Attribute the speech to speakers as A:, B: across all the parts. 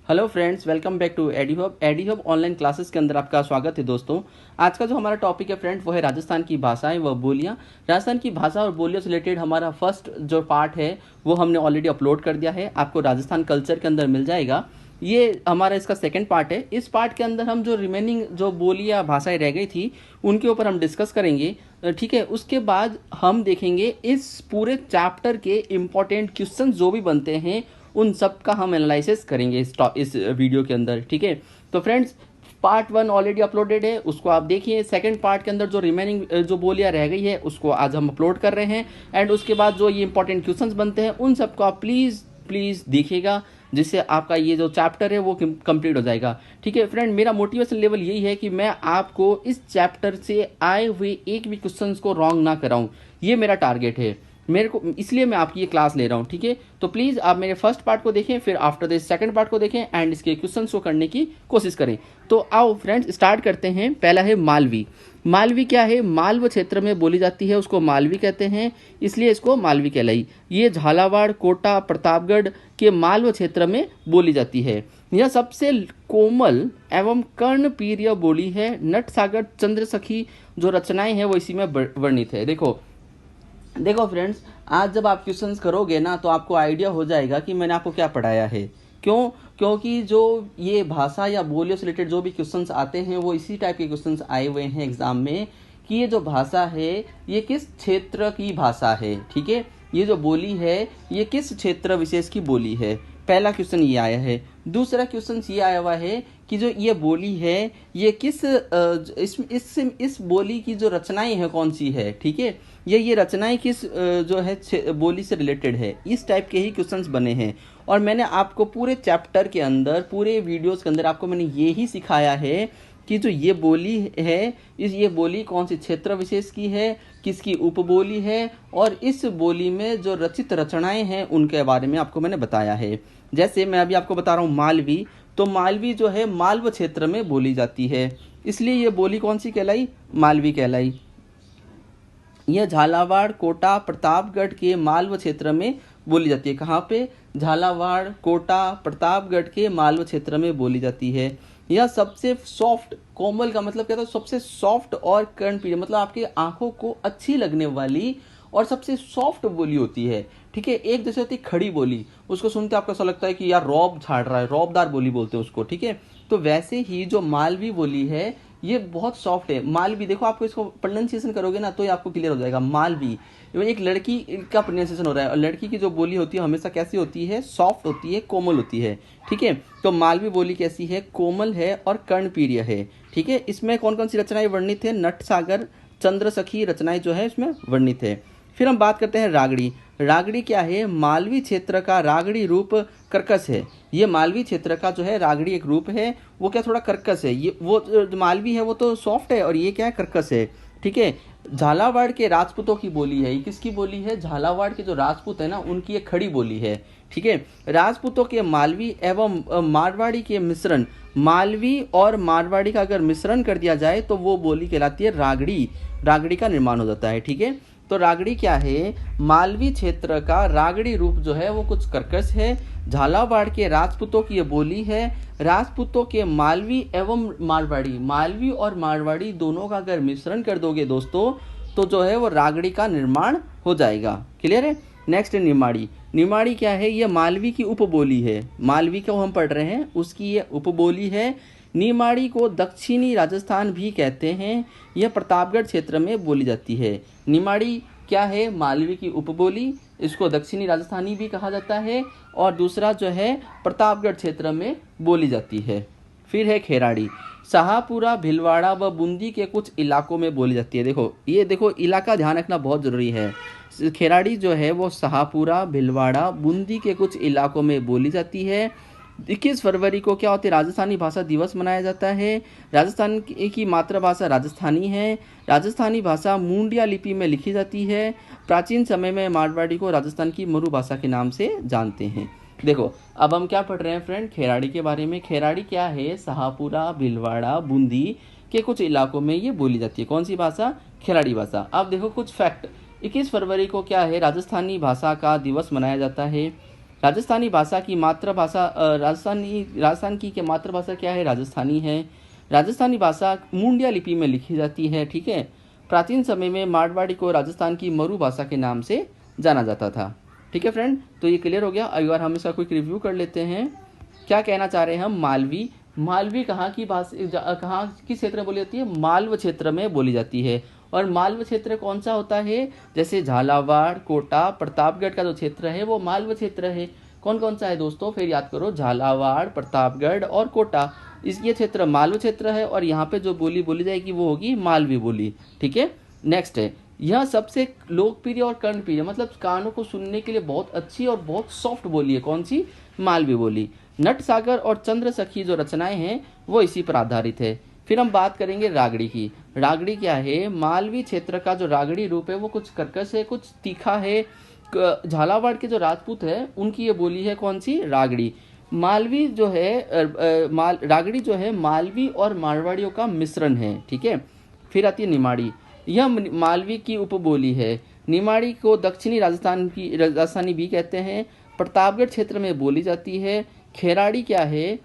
A: Hello friends, welcome back to ED hub online classes के अंदर आपका स्वागत है। दोस्तों, आज का जो हमारा टॉपिक है फ्रेंड, वो है राजस्थान की भाषाएं व बोलियां। राजस्थान की भाषा और बोलियों से रिलेटेड हमारा फर्स्ट जो पार्ट है वो हमने ऑलरेडी अपलोड कर दिया है, आपको राजस्थान कल्चर के अंदर मिल जाएगा। ये हमारा इसका सेकंड पार्ट है। इस पार्ट के अंदर हम जो रिमेनिंग जो बोलियां भाषाएं रह गई थी उनके ऊपर हम डिस्कस करेंगे, ठीक है। उसके बाद हम देखेंगे इस पूरे चैप्टर के इम्पोर्टेंट क्वेश्चन जो भी बनते हैं उन सब का हम एनालिसिस करेंगे इस वीडियो के अंदर, ठीक है। तो फ्रेंड्स, पार्ट 1 ऑलरेडी अपलोडेड है, उसको आप देखिए। सेकंड पार्ट के अंदर जो रिमेनिंग जो बोलियां रह गई है उसको आज हम अपलोड कर रहे हैं। एंड उसके बाद जो ये इंपॉर्टेंट क्वेश्चंस बनते हैं उन सबको आप प्लीज़ प्लीज़ देखिएगा, जिससे आपका ये जो चैप्टर है वो कंप्लीट हो जाएगा, ठीक है। फ्रेंड, मेरा मोटिवेशन लेवल यही है कि मैं आपको इस चैप्टर से आए हुए एक भी क्वेश्चंस को रॉन्ग ना कराऊं, ये मेरा टारगेट है। मेरे को इसलिए मैं आपकी ये क्लास ले रहा हूँ, ठीक है। तो प्लीज़ आप मेरे फर्स्ट पार्ट को देखें, फिर आफ्टर दिस सेकंड पार्ट को देखें एंड इसके क्वेश्चंस को करने की कोशिश करें। तो आओ फ्रेंड्स, स्टार्ट करते हैं। पहला है मालवी। मालवी क्या है? मालव क्षेत्र में बोली जाती है, उसको मालवी कहते हैं, इसलिए इसको मालवी कहलाई। ये झालावाड़, कोटा, प्रतापगढ़ के मालव क्षेत्र में बोली जाती है। यह सबसे कोमल एवं कर्णप्रिय बोली है। नट सागर, चंद्र सखी जो रचनाएं हैं वो इसी में वर्णित है। देखो फ्रेंड्स, आज जब आप क्वेश्चंस करोगे ना तो आपको आइडिया हो जाएगा कि मैंने आपको क्या पढ़ाया है। क्योंकि जो ये भाषा या बोलियों से रिलेटेड जो भी क्वेश्चंस आते हैं वो इसी टाइप के क्वेश्चंस आए हुए हैं एग्जाम में, कि ये जो भाषा है ये किस क्षेत्र की भाषा है, ठीक है। ये जो बोली है ये किस क्षेत्र विशेष की बोली है, पहला क्वेश्चन ये आया है। दूसरा क्वेश्चन ये आया हुआ है कि जो ये बोली है ये किस इस बोली की जो रचनाएं हैं कौन सी है, ठीक है। ये रचनाएं किस जो है बोली से रिलेटेड है, इस टाइप के ही क्वेश्चंस बने हैं। और मैंने आपको पूरे चैप्टर के अंदर, पूरे वीडियोस के अंदर आपको मैंने ये ही सिखाया है कि जो ये बोली है ये बोली कौन सी क्षेत्र विशेष की है, किसकी उपबोली है, और इस बोली में जो रचित रचनाएं हैं उनके बारे में आपको मैंने बताया है। जैसे मैं अभी आपको बता रहा हूँ मालवी, तो मालवी जो है मालव क्षेत्र में बोली जाती है, इसलिए ये बोली कौन सी कहलाई? मालवी कहलाई। यह झालावाड़, कोटा, प्रतापगढ़ के मालव क्षेत्र में बोली जाती है। कहाँ पे? झालावाड़, कोटा, प्रतापगढ़ के मालव क्षेत्र में बोली जाती है। यह सबसे सॉफ्ट, कोमल का मतलब क्या था? सबसे सॉफ्ट और कर्णप्रिय मतलब आपके आंखों को अच्छी लगने वाली और सबसे सॉफ्ट बोली होती है, ठीक है। एक जैसे होती है खड़ी बोली, उसको सुनते आपको ऐसा लगता है कि यार रौब झाड़ रहा है, रौबदार बोली बोलते हैं उसको, ठीक है। तो वैसे ही जो मालवी बोली है ये बहुत सॉफ्ट है। मालवी, देखो आपको इसको प्रोनाउंसिएशन करोगे ना तो ये आपको क्लियर हो जाएगा। मालवी एक लड़की का प्रोनाउंसिएशन हो रहा है, और लड़की की जो बोली होती है हमेशा कैसी होती है? सॉफ्ट होती है, कोमल होती है, ठीक है। तो मालवी बोली कैसी है? कोमल है और कर्णप्रिय है, ठीक है। इसमें कौन कौन सी रचनाएं वर्णित है? नट सागर, चंद्र सखी रचनाएं जो है इसमें वर्णित है। फिर हम बात करते हैं रागड़ी। रागड़ी क्या है? मालवी क्षेत्र का रागड़ी रूप कर्कश है। ये मालवी क्षेत्र का जो है रागड़ी एक रूप है, वो क्या थोड़ा कर्कश है। ये वो जो मालवी है वो तो सॉफ्ट है और ये क्या है? कर्कश है, ठीक है। झालावाड़ के राजपूतों की बोली है। ये किसकी बोली है? झालावाड़ के जो राजपूत है ना उनकी एक खड़ी बोली है, ठीक है। राजपूतों के मालवी एवं मारवाड़ी के मिश्रण, मालवी और मारवाड़ी का अगर मिश्रण कर दिया जाए तो वो बोली कहलाती है रागड़ी। रागड़ी का निर्माण हो जाता है, ठीक है। तो रागड़ी क्या है? मालवी क्षेत्र का रागड़ी रूप जो है वो कुछ कर्कश है। झालावाड़ के राजपूतों की ये बोली है। राजपूतों के मालवी एवं मारवाड़ी, मालवी और मारवाड़ी दोनों का अगर मिश्रण कर दोगे दोस्तों तो जो है वो रागड़ी का निर्माण हो जाएगा। क्लियर है? नेक्स्ट है निमाड़ी। निमाड़ी क्या है? ये मालवी की उपबोली है। मालवी को हम पढ़ रहे हैं, उसकी ये उपबोली है। निमाड़ी को दक्षिणी राजस्थान भी कहते हैं। यह प्रतापगढ़ क्षेत्र में बोली जाती है। निमाड़ी क्या है? मालवी की उपबोली, इसको दक्षिणी राजस्थानी भी कहा जाता है, और दूसरा जो है प्रतापगढ़ क्षेत्र में बोली जाती है। फिर है खेराड़ी। शाहपुरा, भिलवाड़ा व बूंदी के कुछ इलाकों में बोली जाती है। देखो इलाका ध्यान रखना बहुत ज़रूरी है। खेराड़ी जो है वो शाहपुरा, भिलवाड़ा, बूंदी के कुछ इलाकों में बोली जाती है। 21 फरवरी को क्या होती है? राजस्थानी भाषा दिवस मनाया जाता है। राजस्थान की मातृभाषा राजस्थानी है। राजस्थानी भाषा मुंडिया लिपि में लिखी जाती है। प्राचीन समय में मारवाड़ी को राजस्थान की मरु भाषा के नाम से जानते हैं। देखो अब हम क्या पढ़ रहे हैं फ्रेंड? खेराड़ी के बारे में। खेराड़ी क्या है? शाहपुरा, भिलवाड़ा, बूंदी के कुछ इलाकों में ये बोली जाती है। कौन सी भाषा? खेराड़ी भाषा। अब देखो कुछ फैक्ट। 21 फरवरी को क्या है? राजस्थानी भाषा का दिवस मनाया जाता है। राजस्थानी भाषा की मातृभाषा राजस्थान की मातृभाषा क्या है? राजस्थानी है। राजस्थानी भाषा मुंडिया लिपि में लिखी जाती है, ठीक है। प्राचीन समय में मारवाड़ी को राजस्थान की मरु भाषा के नाम से जाना जाता था, ठीक है फ्रेंड। तो ये क्लियर हो गया। एक बार हम इसका क्विक रिव्यू कर लेते हैं। क्या कहना चाह रहे हैं हम? मालवी। मालवी कहाँ की भाषा, कहाँ किस क्षेत्र में बोली जाती है? मालव क्षेत्र में बोली जाती है। और मालव क्षेत्र कौन सा होता है? जैसे झालावाड़, कोटा, प्रतापगढ़ का जो क्षेत्र है वो मालव क्षेत्र है। कौन कौन सा है दोस्तों? फिर याद करो, झालावाड़, प्रतापगढ़ और कोटा, ये क्षेत्र मालव क्षेत्र है। और यहाँ पे जो बोली बोली जाएगी वो होगी मालवी बोली, ठीक है। नेक्स्ट है, यह सबसे लोकप्रिय और कर्णप्रिय, मतलब कानों को सुनने के लिए बहुत अच्छी और बहुत सॉफ्ट बोली है। कौन सी? मालवी बोली। नट सागर और चंद्र सखी जो रचनाएं हैं वो इसी पर आधारित है। फिर हम बात करेंगे रागड़ी की। रागड़ी क्या है? मालवी क्षेत्र का जो रागड़ी रूप है वो कुछ कर्कश है, कुछ तीखा है। झालावाड़ के जो राजपूत है उनकी ये बोली है कौन सी? रागड़ी। मालवी जो है रागड़ी जो है मालवी और मारवाड़ियों का मिश्रण है, ठीक है। फिर आती है निमाड़ी। यह मालवी की उपबोली है। निमाड़ी को दक्षिणी राजस्थानी भी कहते हैं। प्रतापगढ़ क्षेत्र में बोली जाती है। खेराड़ी क्या है?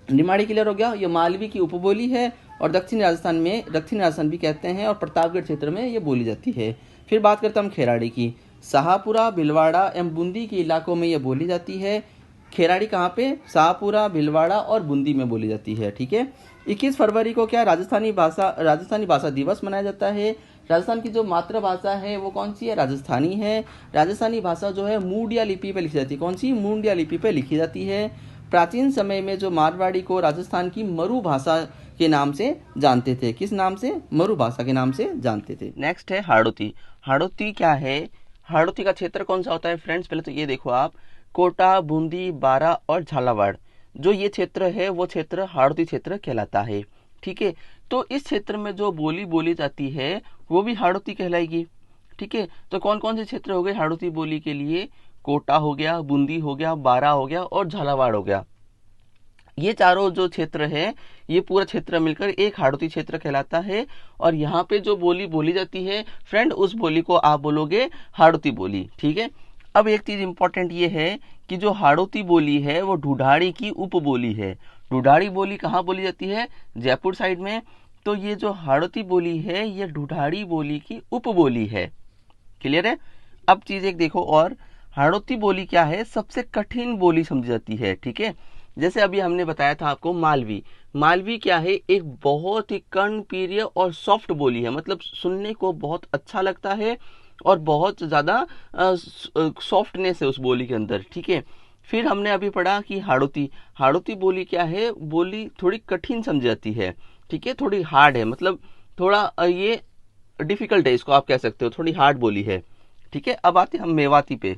A: निमाड़ी क्लियर हो गया। ये मालवी की उपबोली है और दक्षिणी राजस्थान भी कहते हैं और प्रतापगढ़ क्षेत्र में ये बोली जाती है। फिर बात करते हैं हम खेराड़ी की। शाहपुरा, भीलवाड़ा एवं बूंदी के इलाकों में ये बोली जाती है। खेराड़ी कहाँ पे? शाहपुरा, भीलवाड़ा और बूंदी में बोली जाती है, ठीक है। 21 फरवरी को क्या राजस्थानी भाषा दिवस मनाया जाता है। राजस्थान की जो मातृभाषा है वो कौन सी है? राजस्थानी है। राजस्थानी भाषा जो है मुंडिया लिपि पे लिखी जाती है। कौन सी? मुंडिया लिपि पे लिखी जाती है। प्राचीन समय में जो मारवाड़ी को राजस्थान की मरु भाषा के नाम से जानते थे। किस नाम से? मरु भाषा के नाम से जानते थे। नेक्स्ट है हाड़ौती। हाड़ौती क्या है? हाड़ौती का क्षेत्र कौन सा होता है फ्रेंड्स? पहले तो ये देखो आप, कोटा, बूंदी, बारा और झालावाड़ जो ये क्षेत्र है वो क्षेत्र हाड़ौती क्षेत्र कहलाता है, ठीक है। तो इस क्षेत्र में जो बोली बोली जाती है वो भी हाड़ौती कहलाएगी, ठीक है। तो कौन कौन से क्षेत्र हो गए हाड़ौती बोली के लिए? कोटा हो गया, बूंदी हो गया, बारा हो गया और झालावाड़ हो गया। ये चारों जो क्षेत्र है ये पूरा क्षेत्र मिलकर एक हाड़ौती क्षेत्र कहलाता है। और यहाँ पे जो बोली बोली जाती है फ्रेंड, उस बोली को आप बोलोगे हाड़ौती बोली, ठीक है। अब एक चीज इंपॉर्टेंट ये है कि जो हाड़ौती बोली है वो ढूढ़ाड़ी की उपबोली है। ढूढ़ाड़ी बोली कहाँ बोली जाती है? जयपुर साइड में। तो ये जो हाड़ौती बोली है ये ढूढ़ाड़ी बोली की उपबोली है, क्लियर है। अब चीज एक देखो, और हाड़ौती बोली क्या है? सबसे कठिन बोली समझी जाती है, ठीक है। जैसे अभी हमने बताया था आपको मालवी। मालवी क्या है? एक बहुत ही कर्णप्रिय और सॉफ्ट बोली है, मतलब सुनने को बहुत अच्छा लगता है और बहुत ज़्यादा सॉफ्टनेस है उस बोली के अंदर, ठीक है। फिर हमने अभी पढ़ा कि हाड़ौती। हाड़ौती बोली क्या है? बोली थोड़ी कठिन समझी जाती है, ठीक है, थोड़ी हार्ड है, मतलब थोड़ा ये डिफिकल्ट है, इसको आप कह सकते हो, थोड़ी हार्ड बोली है, ठीक है। अब आते हम मेवाती पे।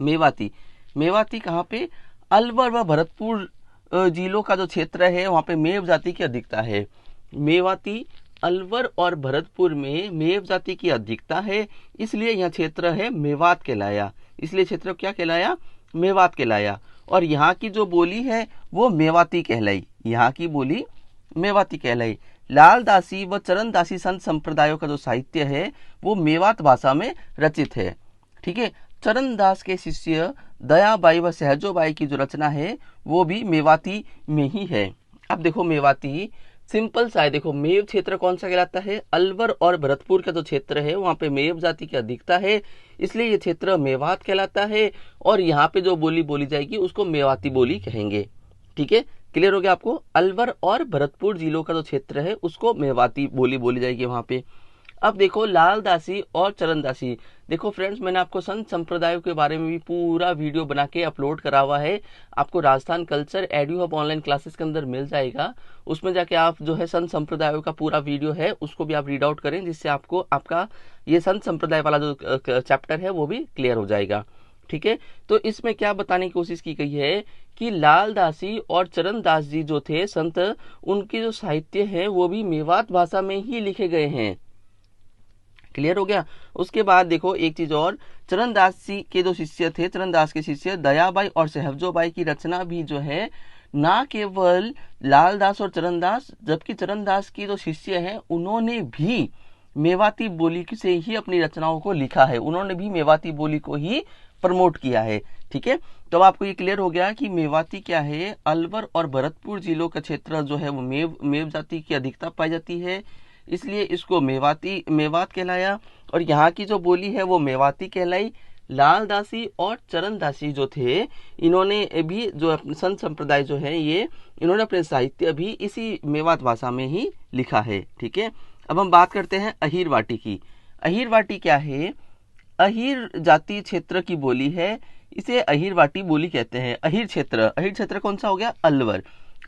A: मेवाती। मेवाती कहाँ पे? अलवर व भरतपुर जिलों का जो क्षेत्र है वहाँ पे मेव जाति की अधिकता है। मेवाती, अलवर और भरतपुर में मेव जाति की अधिकता है, इसलिए यह क्षेत्र है मेवात कहलाया। इसलिए क्षेत्र क्या कहलाया? मेवात कहलाया। और यहाँ की जो बोली है वो मेवाती कहलाई। यहाँ की बोली मेवाती कहलाई। लालदासी व चरणदासी संत संप्रदायों का जो साहित्य है वो मेवात भाषा में रचित है, ठीक है। चरणदास के शिष्य दयाबाई व सहजोबाई की जो रचना है वो भी मेवाती में ही है। अब देखो मेवाती सिंपल सा है। देखो मेव क्षेत्र कौन सा कहलाता है? अलवर और भरतपुर का जो क्षेत्र है वहाँ पे मेव जाति की अधिकता है, इसलिए ये क्षेत्र मेवात कहलाता है। और यहाँ पे जो बोली बोली जाएगी उसको मेवाती बोली कहेंगे, ठीक है। क्लियर हो गया आपको? अलवर और भरतपुर जिलों का जो क्षेत्र है उसको मेवाती बोली बोली जाएगी वहाँ पे। अब देखो लालदासी और चरणदासी। देखो फ्रेंड्स, मैंने आपको संत संप्रदायों के बारे में भी पूरा वीडियो बना के अपलोड करा हुआ है। आपको राजस्थान कल्चर एडुहब ऑनलाइन क्लासेस के अंदर मिल जाएगा। उसमें जाके आप जो है संत संप्रदायों का पूरा वीडियो है उसको भी आप रीड आउट करें, जिससे आपको आपका ये संत संप्रदाय वाला जो चैप्टर है वो भी क्लियर हो जाएगा, ठीक है। तो इसमें क्या बताने की कोशिश की गई है कि लालदासी और चरणदास जी जो थे संत, उनके जो साहित्य है वो भी मेवात भाषा में ही लिखे गए हैं। क्लियर हो गया? उसके बाद देखो एक चीज और, चरणदास जी के जो शिष्य थे, चरणदास के शिष्य दयाबाई और सहजोबाई की रचना भी जो है ना केवल लालदास और चरणदास, जबकि चरणदास की जो शिष्य हैं उन्होंने भी मेवाती बोली से ही अपनी रचनाओं को लिखा है। उन्होंने भी मेवाती बोली को ही
B: प्रमोट किया है। ठीक है, तो अब आपको ये क्लियर हो गया कि मेवाती क्या है, अलवर और भरतपुर जिलों का क्षेत्र जो है वो मेव जाति की अधिकता पाई जाती है, इसलिए इसको मेवात कहलाया। और यहाँ की जो बोली है वो मेवाती कहलाई। लालदासी और चरणदासी जो थे, इन्होंने भी जो संत संप्रदाय जो है ये, इन्होंने अपने साहित्य भी इसी मेवात भाषा में ही लिखा है। ठीक है, अब हम बात करते हैं अहीरवाटी की। अहीरवाटी क्या है, अहीर जाति क्षेत्र की बोली है, इसे अहीरवाटी बोली कहते हैं। अहीर क्षेत्र कौन सा हो गया, अलवर।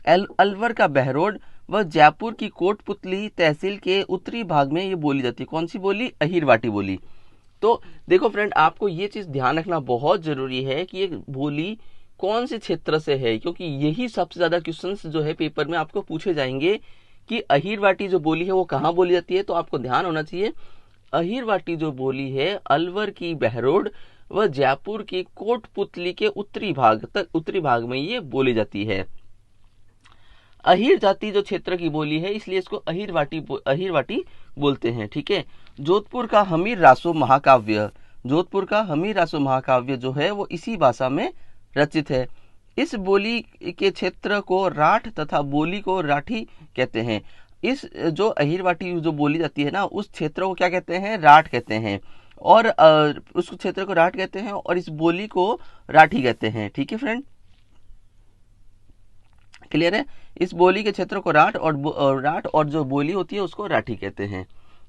B: अलवर का बहरोड व जयपुर की कोटपुतली तहसील के उत्तरी भाग में ये बोली जाती है। कौन सी बोली, अहीरवाटी बोली। तो देखो फ्रेंड, आपको ये चीज ध्यान रखना बहुत जरूरी है कि ये बोली कौन से क्षेत्र से है, क्योंकि यही सबसे ज्यादा क्वेश्चंस जो है पेपर में आपको पूछे जाएंगे कि अहीरवाटी जो बोली है वो कहाँ बोली जाती है। तो आपको ध्यान होना चाहिए, अहीरवाटी जो बोली है अलवर की बहरोड व जयपुर की कोटपुतली के उत्तरी भाग में ये बोली जाती है। अहीर जाति जो क्षेत्र की बोली है, इसलिए इसको अहीरवाटी बोलते हैं। ठीक है, जोधपुर का हमीर रासो महाकाव्य जो है वो इसी भाषा में रचित है। इस बोली के क्षेत्र को राठ तथा बोली को राठी कहते हैं। इस जो अहीरवाटी जो बोली जाती है ना, उस क्षेत्र को क्या कहते हैं, राठ कहते हैं, और उस क्षेत्र को राठ कहते हैं और इस बोली को राठी कहते हैं। ठीक है फ्रेंड, क्लियर है। इस बोली के क्षेत्र को राठ और जो बोली होती है उसको राठी कहते हैं।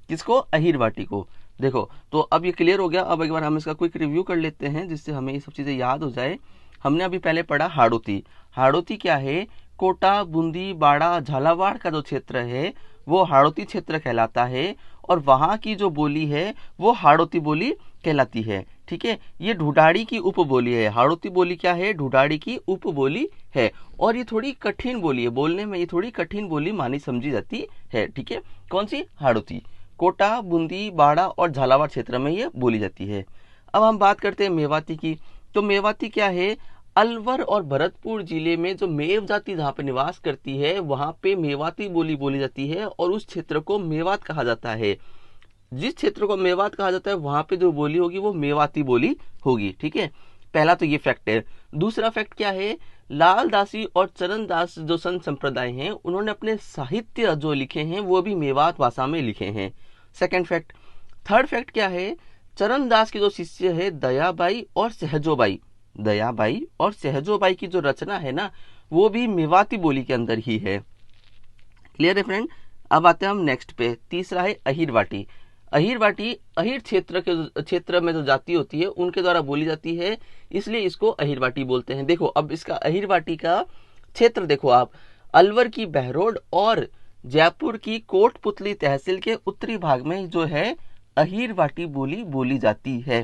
B: किसको, अहीरवाटी को। देखो, तो अब ये क्लियर हो गया। अब एक बार हम इसका क्विक रिव्यू कर लेते हैं जिससे हमें ये सब चीजें याद हो जाए। हमने अभी पहले पढ़ा हाड़ौती क्या है, कोटा, बूंदी, बाड़ा, झालावाड़ का जो क्षेत्र है वो हाड़ौती क्षेत्र कहलाता है, और वहां की जो बोली है वो हाड़ौती बोली कहलाती है। ठीक है, ये ढूढ़ाड़ी की उपबोली है। हाड़ौती बोली क्या है, ढूढ़ाड़ी की उपबोली है, और ये थोड़ी कठिन बोली है, बोलने में ये थोड़ी कठिन बोली मानी समझी जाती है। ठीक है, कौन सी, हाड़ौती। कोटा, बूंदी, बाड़ा और झालावाड़ क्षेत्र में ये बोली जाती है। अब हम बात करते हैं मेवाती की। तो मेवाती क्या है, अलवर और भरतपुर जिले में जो मेव जाति जहाँ पे निवास करती है वहां पे मेवाती बोली जाती है, और उस क्षेत्र को मेवात कहा जाता है। जिस क्षेत्र को मेवात कहा जाता है वहां पे जो बोली होगी वो मेवाती बोली होगी। ठीक है, पहला तो ये फैक्ट है। दूसरा फैक्ट क्या है, लालदासी और चरणदास जो संत संप्रदाय हैं उन्होंने अपने साहित्य जो लिखे हैं वो भी मेवात भाषा में लिखे हैं। Second fact. थर्ड फैक्ट क्या है, चरणदास के जो शिष्य है दयाबाई और सहजोबाई की जो रचना है ना वो भी मेवाती बोली के अंदर ही है। क्लियर है फ्रेंड। अब आते हैं हम नेक्स्ट पे। तीसरा है अहीरवाटी। अहीर क्षेत्र में जो जाति होती है उनके द्वारा बोली जाती है, इसलिए इसको अहीरवाटी बोलते हैं। देखो, अब इसका अहीरवाटी का क्षेत्र देखो आप, अलवर की बहरोड और जयपुर की कोटपुतली तहसील के उत्तरी भाग में जो है अहीरवाटी बोली जाती है।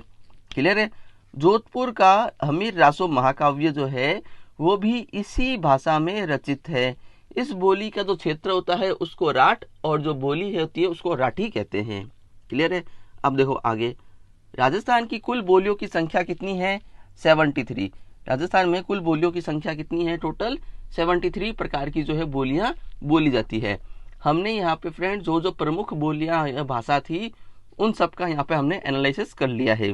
B: क्लियर है। जोधपुर का हमीर रासो महाकाव्य जो है वो भी इसी भाषा में रचित है। इस बोली का जो क्षेत्र होता है उसको राठ और जो बोली होती है उसको राठी कहते हैं। क्लियर है। अब देखो आगे, राजस्थान की कुल बोलियों की संख्या कितनी है, 73। राजस्थान में कुल बोलियों की संख्या कितनी है, टोटल 73 प्रकार की जो है बोलियां बोली जाती है। हमने यहाँ पे फ्रेंड जो प्रमुख बोलियां भाषा थी उन सब का यहाँ पे हमने एनालिसिस कर लिया है,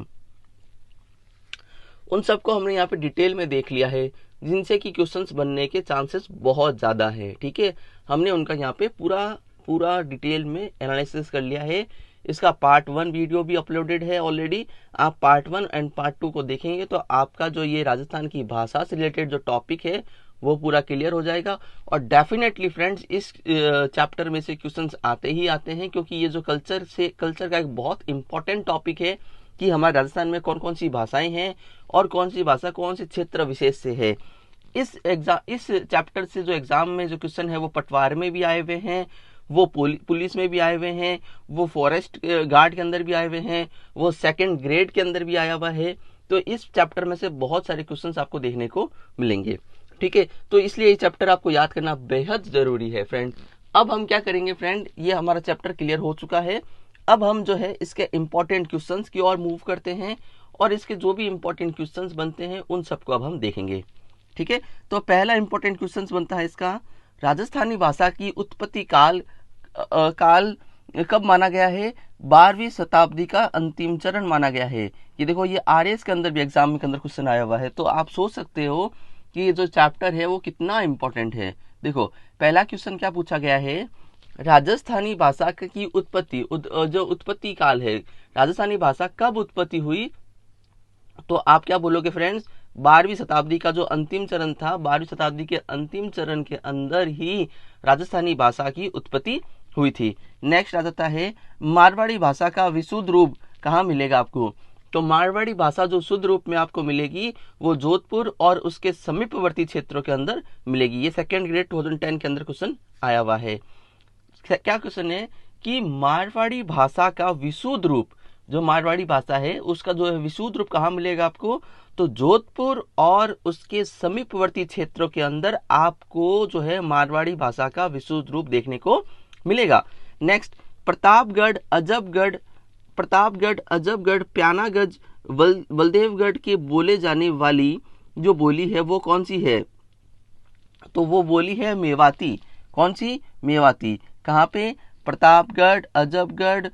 B: उन सबको हमने यहाँ पे डिटेल में देख लिया है, जिनसे कि क्वेश्चंस बनने के चांसेस बहुत ज़्यादा है। ठीक है, हमने उनका यहाँ पे पूरा डिटेल में एनालिसिस कर लिया है। इसका पार्ट 1 वीडियो भी अपलोडेड है ऑलरेडी। आप पार्ट 1 एंड पार्ट 2 को देखेंगे तो आपका जो ये राजस्थान की भाषा से रिलेटेड जो टॉपिक है वो पूरा क्लियर हो जाएगा। और डेफिनेटली फ्रेंड्स इस चैप्टर में से क्वेश्चंस आते ही आते हैं, क्योंकि ये जो कल्चर का एक बहुत इंपॉर्टेंट टॉपिक है कि हमारे राजस्थान में कौन कौन सी भाषाएं हैं और कौन सी भाषा कौन से क्षेत्र विशेष से है। इस चैप्टर से जो एग्जाम में जो क्वेश्चन है वो पटवार में भी आए हुए हैं, वो पुलिस में भी आए हुए हैं, वो फॉरेस्ट गार्ड के अंदर भी आए हुए हैं, वो सेकंड ग्रेड के अंदर भी आया हुआ है। तो इस चैप्टर में से बहुत सारे क्वेश्चंस आपको देखने को मिलेंगे। ठीक है, तो इसलिए ये चैप्टर आपको याद करना बेहद जरूरी है फ्रेंड। अब हम क्या करेंगे फ्रेंड, ये हमारा चैप्टर क्लियर हो चुका है। अब हम जो है इसके इंपॉर्टेंट क्वेश्चंस की ओर मूव करते हैं और इसके जो भी इंपॉर्टेंट क्वेश्चंस बनते हैं उन सबको अब हम देखेंगे। ठीक है, तो पहला इंपॉर्टेंट क्वेश्चंस बनता है इसका, राजस्थानी भाषा की उत्पत्ति काल कब माना गया है? 12वीं शताब्दी का अंतिम चरण माना गया है। ये देखो, ये आरएस के अंदर भी एग्जाम के अंदर क्वेश्चन आया हुआ है, तो आप सोच सकते हो कि ये जो चैप्टर है वो कितना इंपॉर्टेंट है। देखो, पहला क्वेश्चन क्या पूछा गया है? राजस्थानी भाषा की उत्पत्ति, जो उत्पत्ति काल है, राजस्थानी भाषा कब उत्पत्ति हुई? तो आप क्या बोलोगे फ्रेंड्स? 12वीं शताब्दी का जो अंतिम चरण था, 12वीं शताब्दी के अंतिम चरण के अंदर ही राजस्थानी भाषा की उत्पत्ति हुई थी। नेक्स्ट आ जाता है, मारवाड़ी भाषा का विशुद्ध रूप कहाँ मिलेगा आपको? तो मारवाड़ी भाषा जो शुद्ध रूप में आपको मिलेगी वो जोधपुर और उसके समीपवर्ती क्षेत्रों के अंदर मिलेगी। ये सेकेंड ग्रेड 2010 के अंदर क्वेश्चन आया हुआ है। क्या क्वेश्चन है कि मारवाड़ी भाषा का विशुद्ध रूप, जो मारवाड़ी भाषा है उसका जो है विशुद्ध रूप कहाँ मिलेगा आपको? तो जोधपुर और उसके समीपवर्ती क्षेत्रों के अंदर आपको जो है मारवाड़ी भाषा का विशुद्ध रूप देखने को मिलेगा। नेक्स्ट, प्रतापगढ़, अजबगढ़, प्यानागढ़, बलदेवगढ़ के बोले जाने वाली जो बोली है वो कौन सी है? तो वो बोली है मेवाती। कौन सी? मेवाती। कहाँ पे? प्रतापगढ़, अजबगढ़,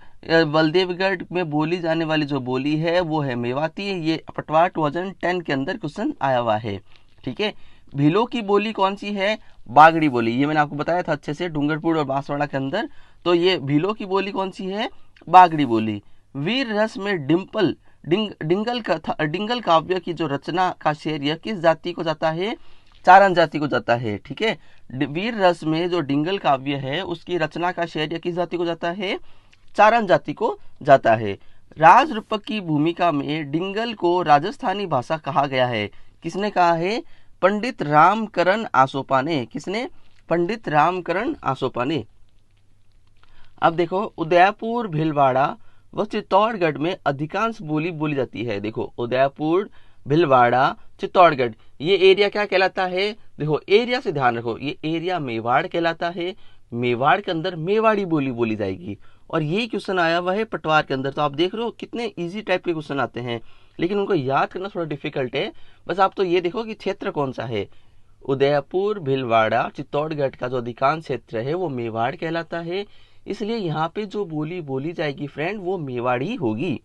B: बलदेवगढ़ में बोली जाने वाली जो बोली है वो है मेवाती। ये पटवार 2010 के अंदर क्वेश्चन आया हुआ है। ठीक है। भीलों की बोली कौन सी है? बागड़ी बोली। ये मैंने आपको बताया था अच्छे से, डूंगरपुर और बांसवाड़ा के अंदर। तो ये भीलों की बोली कौन सी है? बागड़ी बोली। वीर रस में डिंगल काव्य की जो रचना का श्रेय किस जाति को जाता है? चारण जाति को जाता है। ठीक है। वीर रस में जो डिंगल काव्य है उसकी रचना का श्रेय किस जाति को जाता है? चारण जाति को जाता है। राज रूपक की भूमिका में डिंगल को राजस्थानी भाषा कहा गया है। किसने कहा है? पंडित रामकरण आसोपा ने। किसने? पंडित रामकरण आसोपा ने। अब देखो, उदयपुर, भीलवाड़ा व चित्तौड़गढ़ में अधिकांश बोली बोली जाती है। देखो, उदयपुर, भीलवाड़ा, चित्तौड़गढ़, ये एरिया क्या कहलाता है? देखो, एरिया से ध्यान रखो, ये एरिया मेवाड़ कहलाता है। मेवाड़ के अंदर मेवाड़ी बोली बोली जाएगी। और ये क्वेश्चन आया हुआ है पटवार के अंदर। तो आप देख रहे हो कितने इजी टाइप के क्वेश्चन आते हैं, लेकिन उनको याद करना थोड़ा डिफिकल्ट है। बस आप तो ये देखो कि क्षेत्र कौन सा है। उदयपुर, भीलवाड़ा, चित्तौड़गढ़ का जो अधिकांश क्षेत्र है वो मेवाड़ कहलाता है। इसलिए यहाँ पे जो बोली बोली जाएगी फ्रेंड वो मेवाड़ी होगी।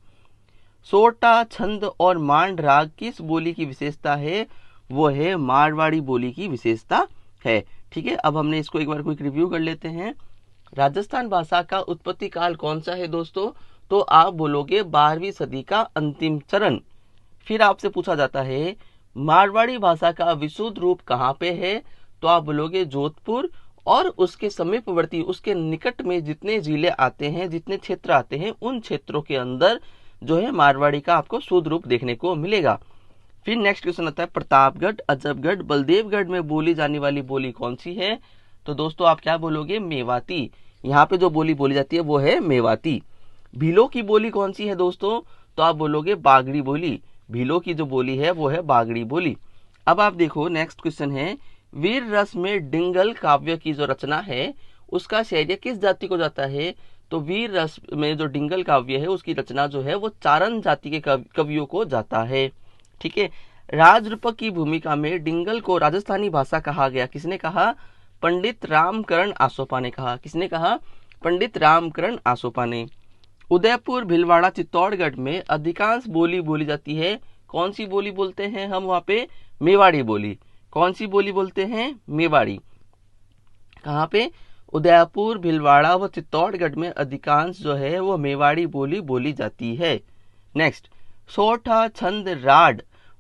B: सोटा, छंद और मांड राग किस बोली की विशेषता है? वो है मारवाड़ी बोली की विशेषता है। ठीक है। अब हमने इसको एक बार क्विक रिव्यू कर लेते हैं। राजस्थान भाषा का उत्पत्ति काल कौन सा है दोस्तों? तो आप बोलोगे 12वीं सदी का अंतिम चरण। फिर आपसे पूछा जाता है मारवाड़ी भाषा का विशुद्ध रूप कहाँ पे है? तो आप बोलोगे जोधपुर और उसके समीपवर्ती, उसके निकट में जितने जिले आते हैं, जितने क्षेत्र आते हैं, उन क्षेत्रों के अंदर जो है मारवाड़ी का आपको शुद्ध रूप देखने को मिलेगा। फिर नेक्स्ट क्वेश्चन आता है, प्रतापगढ़, अजबगढ़, बलदेवगढ़ में बोली जाने वाली बोली कौन सी है? तो दोस्तों आप क्या बोलोगे? मेवाती। यहाँ पे जो बोली बोली जाती है वो है मेवाती। भीलों की बोली कौन सी है दोस्तों? तो आप बोलोगे बागड़ी बोली। भीलों की जो बोली है वो है बागड़ी बोली। अब आप देखो, नेक्स्ट क्वेश्चन है, वीर रस में डिंगल काव्य की जो रचना है उसका श्रेय किस जाति को जाता है? तो वीर रस में जो डिंगल काव्य है उसकी रचना जो है वो चारण जाति के कवियों को जाता है। ठीक है। राज रूपक की भूमिका में डिंगल को राजस्थानी भाषा कहा गया। किसने कहा? पंडित रामकरण आसोपा ने कहा। किसने कहा? पंडित रामकरण आसोपा ने। उदयपुर, भीलवाड़ा, चित्तौड़गढ़ में अधिकांश बोली बोली जाती है। कौन सी बोली बोलते हैं हम वहां पे? मेवाड़ी बोली। कौन सी बोली बोलते हैं? मेवाड़ी। कहाँ पे? उदयपुर, भीलवाड़ा व चित्तौड़गढ़ में अधिकांश जो है वो मेवाड़ी बोली बोली जाती है। नेक्स्ट, सोठा, छंद,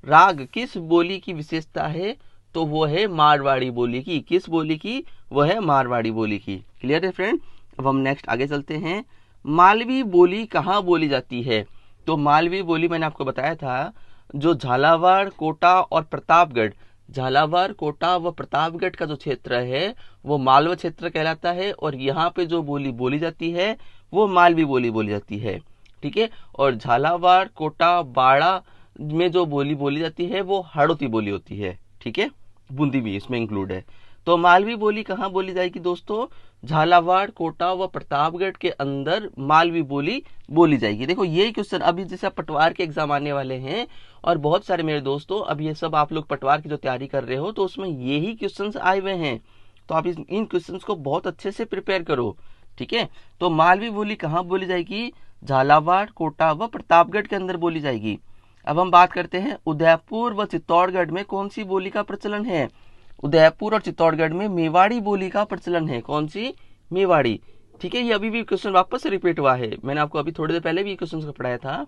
B: राग किस बोली की विशेषता है? तो वो है मारवाड़ी बोली की। किस बोली की? वो है मारवाड़ी बोली की। क्लियर है फ्रेंड? अब हम नेक्स्ट आगे चलते हैं। मालवी बोली कहाँ बोली जाती है? तो मालवी बोली मैंने आपको बताया था, जो झालावाड़, कोटा और प्रतापगढ़, झालावाड़, कोटा व प्रतापगढ़ का जो क्षेत्र है वो मालवा क्षेत्र कहलाता है। और यहाँ पे जो बोली बोली जाती है वो मालवी बोली बोली जाती है। ठीक है। और झालावाड़, कोटा, बाड़ा में जो बोली बोली जाती है वो हाड़ौती बोली होती है। ठीक है। बूंदी भी इसमें इंक्लूड है। तो मालवी बोली कहाँ बोली जाएगी दोस्तों? झालावाड़, कोटा व प्रतापगढ़ के अंदर मालवी बोली बोली जाएगी। देखो, ये क्वेश्चन अभी जैसे पटवार के एग्जाम आने वाले हैं और बहुत सारे मेरे दोस्तों, अब ये सब आप लोग पटवार की जो तैयारी कर रहे हो तो उसमें यही क्वेश्चंस आए हुए हैं। तो आप इन क्वेश्चंस को बहुत अच्छे से प्रिपेयर करो। ठीक है। तो मालवी बोली कहाँ बोली जाएगी? झालावाड़, कोटा व प्रतापगढ़ के अंदर बोली जाएगी। अब हम बात करते हैं उदयपुर व चित्तौड़गढ़ में कौन सी बोली का प्रचलन है? उदयपुर और चित्तौड़गढ़ में मेवाड़ी बोली का प्रचलन है। कौन सी? मेवाड़ी। ठीक है, ये अभी भी क्वेश्चन वापस से रिपीट हुआ है, मैंने आपको अभी थोड़ी देर पहले भी क्वेश्चन को पढ़ाया था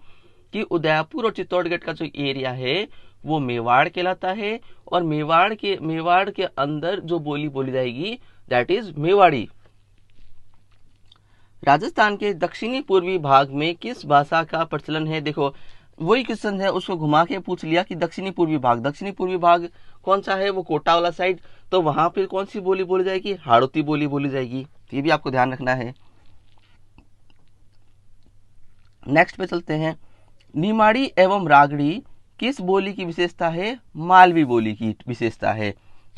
B: कि उदयपुर और चित्तौड़गढ़ का जो एरिया है वो मेवाड़ कहलाता है, और मेवाड़ के अंदर जो बोली बोली जाएगी दैट इज मेवाड़ी। राजस्थान के दक्षिणी पूर्वी भाग में किस भाषा का प्रचलन है? देखो वही क्वेश्चन है, उसको घुमा के पूछ लिया कि दक्षिणी पूर्वी भाग कौन सा है? वो कोटा वाला साइड। तो वहां पर कौन सी बोली बोली जाएगी? हाड़ौती बोली बोली जाएगी। ये भी आपको ध्यान रखना है। नेक्स्ट पे चलते हैं। निमाड़ी एवं रागड़ी किस बोली की विशेषता है? मालवी बोली की विशेषता है।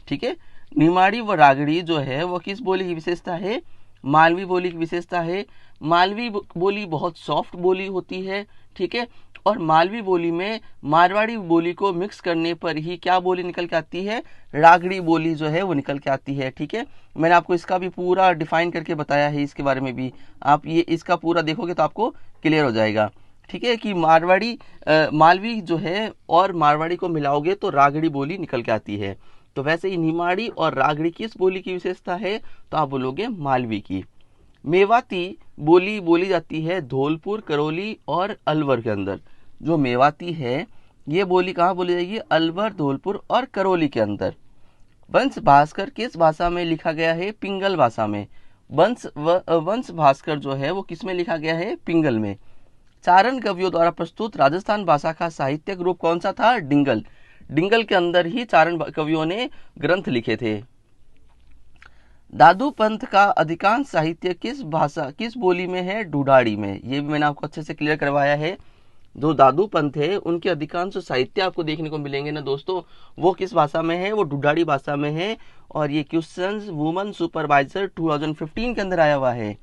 B: ठीक है, निमाड़ी व रागड़ी जो है वो किस बोली की विशेषता है? मालवी बोली की विशेषता है। मालवी बोली बहुत सॉफ्ट बोली होती है। ठीक है, और मालवी बोली में मारवाड़ी बोली को मिक्स करने पर ही क्या बोली निकल के आती है? रागड़ी बोली जो है वो निकल के आती है। ठीक है, मैंने आपको इसका भी पूरा डिफाइन करके बताया है, इसके बारे में भी आप ये इसका पूरा देखोगे तो आपको क्लियर हो जाएगा। ठीक है, कि मालवी जो है और मारवाड़ी को मिलाओगे तो रागड़ी बोली निकल के आती है। तो वैसे ही निमाड़ी और रागड़ी किस बोली की विशेषता है? तो आप बोलोगे मालवी की। मेवाती बोली बोली जाती है धौलपुर, करौली और अलवर के अंदर। जो मेवाती है ये बोली कहाँ बोली जाएगी? अलवर, धौलपुर और करौली के अंदर। वंश भास्कर किस भाषा में लिखा गया है? पिंगल भाषा में। वंश भास्कर जो है वो किस में लिखा गया है? पिंगल में। चारण कवियों द्वारा प्रस्तुत राजस्थान भाषा का साहित्यिक रूप कौन सा था? डिंगल। डिंगल के अंदर ही चारण कवियों ने ग्रंथ लिखे थे। दादू पंथ का अधिकांश साहित्य किस बोली में है? ढूढ़ाड़ी में। ये भी मैंने आपको अच्छे से क्लियर करवाया है। जो दादू पंथ है उनके अधिकांश साहित्य आपको देखने को मिलेंगे ना दोस्तों, वो किस भाषा में है? वो ढूढ़ाड़ी भाषा में है। और ये क्वेश्चंस वुमन सुपरवाइजर 2015 के अंदर आया हुआ है।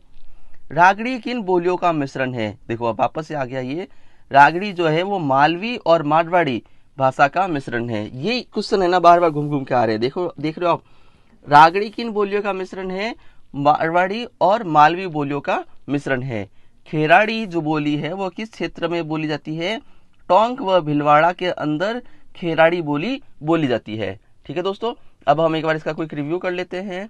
B: रागड़ी किन बोलियों का मिश्रण है? देखो अब वापस से आ गया ये। रागड़ी जो है वो मालवी और मारवाड़ी भाषा का मिश्रण है। ये क्वेश्चन है ना, बार बार घूम घूम के आ रहे हैं। देखो देख रहे हो आप, रागड़ी किन बोलियों का मिश्रण है? मारवाड़ी और मालवी बोलियों का मिश्रण है। खेराड़ी जो बोली है वो किस क्षेत्र में बोली जाती है? टोंक व भीलवाड़ा के अंदर खेराड़ी बोली बोली जाती है। ठीक है दोस्तों, अब हम एक बार इसका क्विक रिव्यू कर लेते हैं।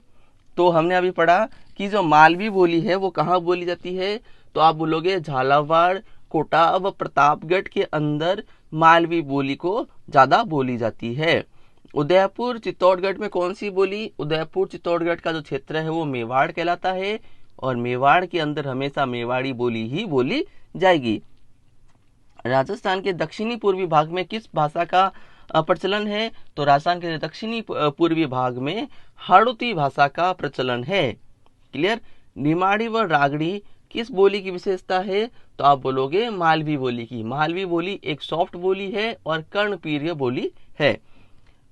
B: तो हमने अभी पढ़ा कि जो मालवी बोली है वो कहाँ बोली जाती है? तो आप बोलोगे झालावाड़, कोटा व प्रतापगढ़ के अंदर मालवी बोली को ज्यादा बोली जाती है। उदयपुर चित्तौड़गढ़ में कौन सी बोली? उदयपुर चित्तौड़गढ़ का जो क्षेत्र है वो मेवाड़ कहलाता है, और मेवाड़ के अंदर हमेशा मेवाड़ी बोली ही बोली जाएगी। राजस्थान के दक्षिणी पूर्वी भाग में किस भाषा का प्रचलन है? तो राजस्थान के दक्षिणी पूर्वी भाग में हाड़ौती भाषा का प्रचलन है। क्लियर। निमाड़ी व रागड़ी किस बोली की विशेषता है? तो आप बोलोगे मालवी बोली की। मालवी बोली एक सॉफ्ट बोली है और कर्णप्रिय बोली है।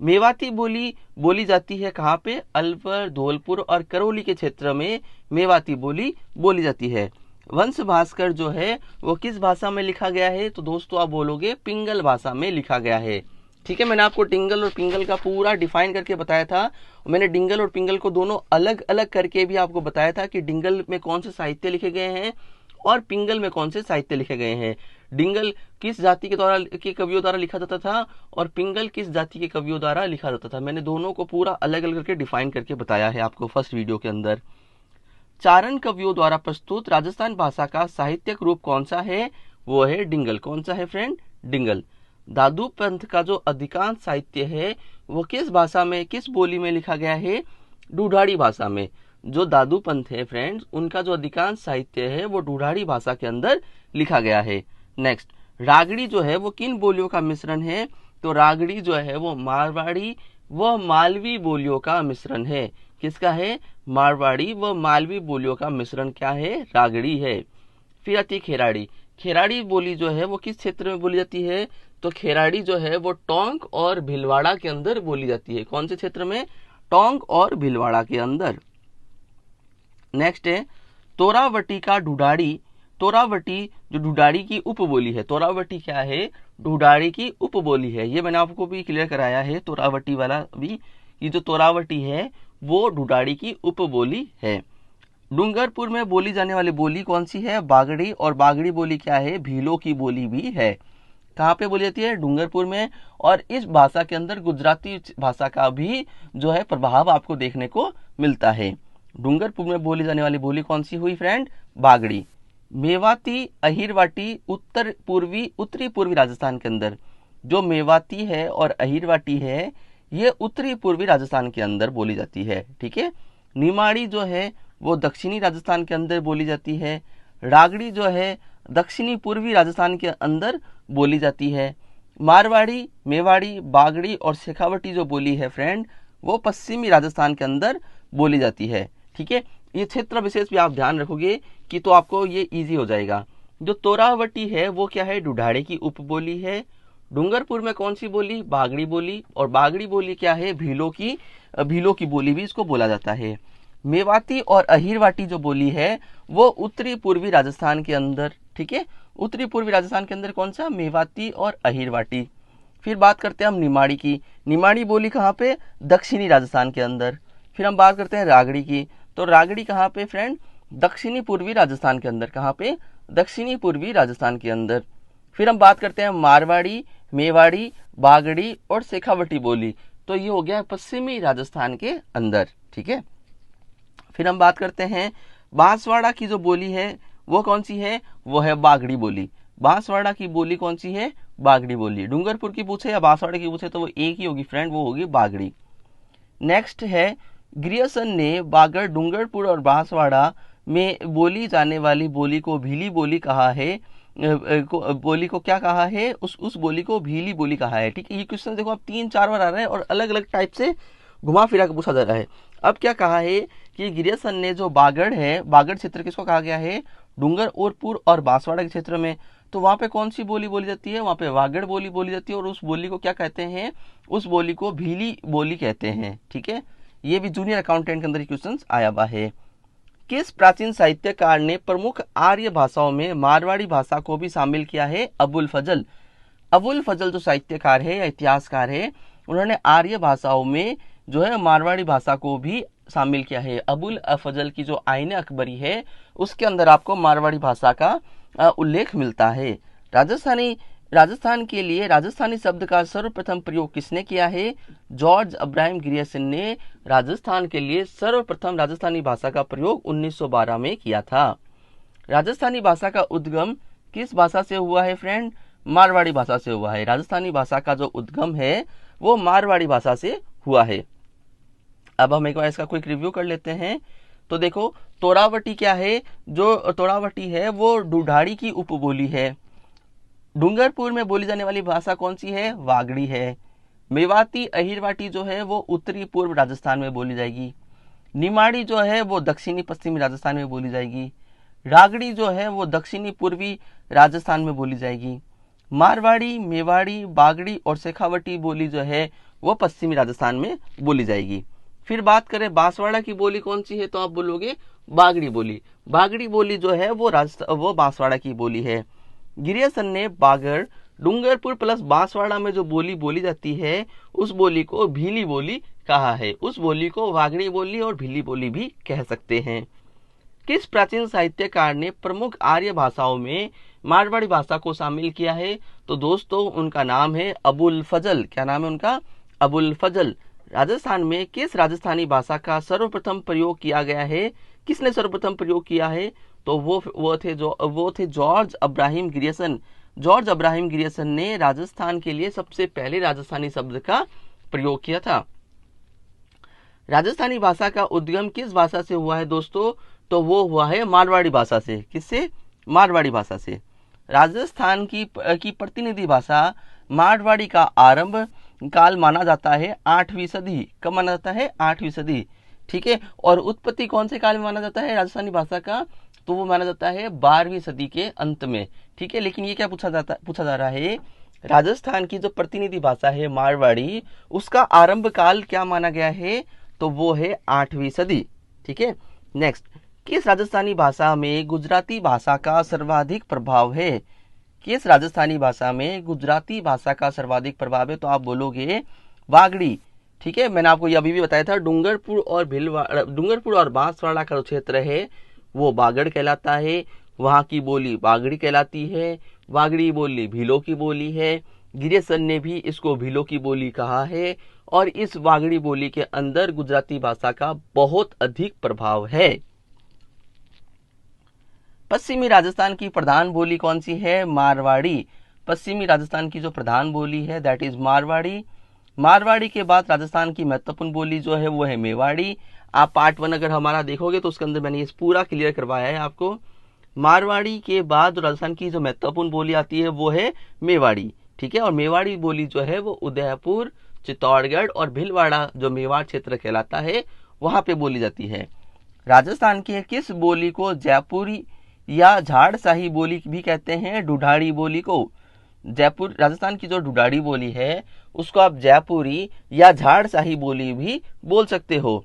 B: मेवाती बोली बोली जाती है कहाँ पे? अलवर, धौलपुर और करौली के क्षेत्र में मेवाती बोली बोली जाती है। वंश भास्कर जो है वो किस भाषा में लिखा गया है? तो दोस्तों आप बोलोगे पिंगल भाषा में लिखा गया है। ठीक है, मैंने आपको डिंगल और पिंगल का पूरा डिफाइन करके बताया था। मैंने डिंगल और पिंगल को दोनों अलग अलग करके भी आपको बताया था कि डिंगल में कौन से साहित्य लिखे गए हैं और पिंगल में कौन से साहित्य लिखे गए हैं। डिंगल किस जाति के कवियों द्वारा लिखा जाता था और पिंगल किस जाति के कवियों द्वारा लिखा जाता था। मैंने दोनों को पूरा अलग अलग करके डिफाइन करके बताया है आपको फर्स्ट वीडियो के अंदर। चारण कवियों द्वारा प्रस्तुत राजस्थान भाषा का साहित्यिक रूप कौन सा है? वो है डिंगल। कौन सा है फ्रेंड? डिंगल। दादू पंथ का जो अधिकांश साहित्य है वो किस भाषा में, किस बोली में लिखा गया है? ढूढ़ाड़ी भाषा में। जो दादू पंथ है फ्रेंड्स, उनका जो अधिकांश साहित्य है वो ढूढ़ाड़ी भाषा के अंदर लिखा गया है। नेक्स्ट, रागड़ी जो है वो किन बोलियों का मिश्रण है? तो रागड़ी जो है वो मारवाड़ी व मालवी बोलियों का मिश्रण है। किसका है? मारवाड़ी व मालवी बोलियों का मिश्रण क्या है? रागड़ी है। फिर आती है खेराड़ी। खेराड़ी बोली जो है वो किस क्षेत्र में बोली जाती है? तो खेराड़ी जो है वो टोंक और भीलवाड़ा के अंदर बोली जाती है। कौन से क्षेत्र में? टोंक और भीलवाड़ा के अंदर। नेक्स्ट है तोरावटी का ढूढ़ाड़ी। तोरावटी जो ढूढ़ाड़ी की उपबोली है। तोरावटी क्या है? ढूढ़ाड़ी की उपबोली है। ये मैंने आपको भी क्लियर कराया है, तोरावटी वाला भी। ये जो तोरावटी है वो ढूढ़ाड़ी की उपबोली है। डूंगरपुर में बोली जाने वाली बोली कौन सी है? बागड़ी। और बागड़ी बोली क्या है? भीलों की बोली भी है। कहाँ पे बोली जाती है? डूंगरपुर में। और इस भाषा के अंदर गुजराती भाषा का भी जो है प्रभाव आपको देखने को मिलता है। डूंगरपुर में बोली जाने वाली बोली कौन सी हुई फ्रेंड? बागड़ी। मेवाती, अहिरवाटी उत्तरी पूर्वी राजस्थान के अंदर, जो मेवाती है और अहिरवाटी है ये उत्तरी पूर्वी राजस्थान के अंदर बोली जाती है। ठीक है। निमाड़ी जो है वो दक्षिणी राजस्थान के अंदर बोली जाती है। रागड़ी जो है दक्षिणी पूर्वी राजस्थान के अंदर बोली जाती है। मारवाड़ी, मेवाड़ी, बागड़ी और शेखावटी जो बोली है फ्रेंड वो पश्चिमी राजस्थान के अंदर बोली जाती है। ठीक है। ये क्षेत्र विशेष भी आप ध्यान रखोगे कि तो आपको ये इजी हो जाएगा। जो तोरावटी है वो क्या है? ढूढ़ाड़े की उपबोली है। डूंगरपुर में कौन सी बोली? बागड़ी बोली। और बागड़ी बोली क्या है? भीलों की बोली भी इसको बोला जाता है। मेवाती और अहिरवाटी जो बोली है वो उत्तरी पूर्वी राजस्थान के अंदर, ठीक है, उत्तरी पूर्वी राजस्थान के अंदर कौन सा? मेवाती और अहिरवाटी। फिर बात करते हैं हम निमाड़ी की। निमाड़ी बोली कहाँ पे? दक्षिणी राजस्थान के अंदर। फिर हम बात करते हैं रागड़ी की। तो रागड़ी कहाँ पे फ्रेंड? दक्षिणी पूर्वी राजस्थान के अंदर। कहाँ पे? दक्षिणी पूर्वी राजस्थान के अंदर। फिर हम बात करते हैं मारवाड़ी, मेवाड़ी, बागड़ी और शेखावटी बोली। तो ये हो गया पश्चिमी राजस्थान के अंदर। ठीक है। फिर हम बात करते हैं बांसवाड़ा की जो बोली है वो कौन सी है? वो है बागड़ी बोली। बांसवाड़ा की बोली कौन सी है? बागड़ी बोली। डूंगरपुर की पूछे या बांसवाड़ा की पूछे तो वो एक ही होगी फ्रेंड, वो होगी बागड़ी। नेक्स्ट है ग्रियर्सन ने बागड़, डूंगरपुर और बांसवाड़ा में बोली जाने वाली बोली को भीली बोली कहा है। बोली को क्या कहा है? उस बोली को भीली बोली कहा है। ठीक है। ये क्वेश्चन देखो आप 3-4 बार आ रहा है और अलग अलग टाइप से घुमा फिरा के पूछा जा रहा है। अब क्या कहा है कि ग्रियर्सन ने जो बागड़ है, बागड़ क्षेत्र किसको कहा गया है? डूंगरपुर और बांसवाड़ा के क्षेत्र में। तो वहां पे कौन सी बोली बोली जाती है? वहां पे बागड़ बोली बोली जाती है। और उस बोली को क्या कहते हैं? उस बोली को भीली बोली कहते हैं। ठीक है। ये भी जूनियर अकाउंटेंट के अंदर क्वेश्चन आया हुआ है। किस प्राचीन साहित्यकार ने प्रमुख आर्य भाषाओं में मारवाड़ी भाषा को भी शामिल किया है? अबुल फजल। अबुल फजल जो साहित्यकार है या इतिहासकार है उन्होंने आर्य भाषाओं में जो है मारवाड़ी भाषा को भी शामिल किया है। अबुल फजल की जो आईने अकबरी है उसके अंदर आपको मारवाड़ी भाषा का उल्लेख मिलता है। राजस्थान के लिए राजस्थानी शब्द का सर्वप्रथम प्रयोग किसने किया है? जॉर्ज अब्राहम ग्रियर्सन ने राजस्थान के लिए सर्वप्रथम राजस्थानी भाषा का प्रयोग 1912 में किया था। राजस्थानी भाषा का उद्गम किस भाषा से हुआ है फ्रेंड? मारवाड़ी भाषा से हुआ है। राजस्थानी भाषा का जो उद्गम है वो मारवाड़ी भाषा से हुआ है। अब हम एक बार इसका क्विक रिव्यू कर लेते हैं। तो देखो तोरावटी क्या है? जो तोरावटी है वो ढूढ़ाड़ी की उपबोली है। डूंगरपुर में बोली जाने वाली भाषा कौन सी है? वागड़ी है। मेवाती, अहिरवाटी जो है वो उत्तरी पूर्व राजस्थान में बोली जाएगी। निमाड़ी जो है वो दक्षिणी पश्चिमी राजस्थान में बोली जाएगी। रागड़ी जो है वो दक्षिणी पूर्वी राजस्थान में बोली जाएगी। मारवाड़ी, मेवाड़ी, बागड़ी और शेखावटी बोली जो है वो पश्चिमी राजस्थान में बोली जाएगी। फिर बात करें बांसवाड़ा की बोली कौन सी है तो आप बोलोगे बागड़ी बोली। बागड़ी बोली जो है वो बांसवाड़ा की बोली है। ग्रियर्सन ने बागड़, डूंगरपुर प्लस बांसवाड़ा में जो बोली बोली जाती है उस बोली को भीली बोली कहा है। उस बोली को वागड़ी बोली और भीली बोली भी कह सकते हैं। किस प्राचीन साहित्यकार ने प्रमुख आर्य भाषाओं में मारवाड़ी भाषा को शामिल किया है? तो दोस्तों उनका नाम है अबुल फजल। क्या नाम है उनका? अबुल फजल। राजस्थान में किस राजस्थानी भाषा का सर्वप्रथम प्रयोग किया गया है? किसने सर्वप्रथम प्रयोग किया है? तो वो थे George Abraham Grierson. George Abraham Grierson ने राजस्थान के लिए सबसे पहले राजस्थानी शब्द का प्रयोग किया था। राजस्थानी भाषा का उद्गम किस भाषा से हुआ है दोस्तों? तो वो हुआ है मारवाड़ी भाषा से। किससे? मारवाड़ी भाषा से। राजस्थान की प्रतिनिधि भाषा मारवाड़ी का आरंभ काल माना जाता है 8वीं सदी। कब माना जाता है? 8वीं सदी। ठीक है। और उत्पत्ति कौन से काल में माना जाता है राजस्थानी भाषा का? तो वो माना जाता है 12वीं सदी के अंत में। ठीक है। लेकिन ये क्या पूछा जा रहा है? राजस्थान की जो प्रतिनिधि भाषा है मारवाड़ी उसका आरंभ काल क्या माना गया है? तो वो है 8वीं सदी। ठीक है। नेक्स्ट, किस राजस्थानी भाषा में गुजराती भाषा का सर्वाधिक प्रभाव है? किस राजस्थानी भाषा में गुजराती भाषा का सर्वाधिक प्रभाव है? तो आप बोलोगे वागड़ी। ठीक है, मैंने आपको ये अभी भी बताया था। डूंगरपुर और बांसवाड़ा का जो क्षेत्र है वो बागड़ कहलाता है। वहाँ की बोली बागड़ी कहलाती है। बागड़ी बोली भीलों की बोली है। गिरीशन ने भी इसको भीलों की बोली कहा है। और इस बागड़ी बोली के अंदर गुजराती भाषा का बहुत अधिक प्रभाव है। पश्चिमी राजस्थान की प्रधान बोली कौन सी है? मारवाड़ी। पश्चिमी राजस्थान की जो प्रधान बोली है दैट इज मारवाड़ी। मारवाड़ी के बाद राजस्थान की महत्वपूर्ण बोली जो है वो है मेवाड़ी। आप पार्ट 1 अगर हमारा देखोगे तो उसके अंदर मैंने ये पूरा क्लियर करवाया है आपको। मारवाड़ी के बाद राजस्थान की जो महत्वपूर्ण बोली आती है वो है मेवाड़ी। ठीक है, और मेवाड़ी बोली जो है वो उदयपुर, चित्तौड़गढ़ और भीलवाड़ा जो मेवाड़ क्षेत्र कहलाता है वहां पे बोली जाती है। राजस्थान की किस बोली को जयपुरी या झाड़शाही बोली भी कहते हैं? ढूढ़ाड़ी बोली को। जयपुर राजस्थान की जो ढूढ़ाड़ी बोली है उसको आप जयपुरी या झाड़शाही बोली भी बोल सकते हो।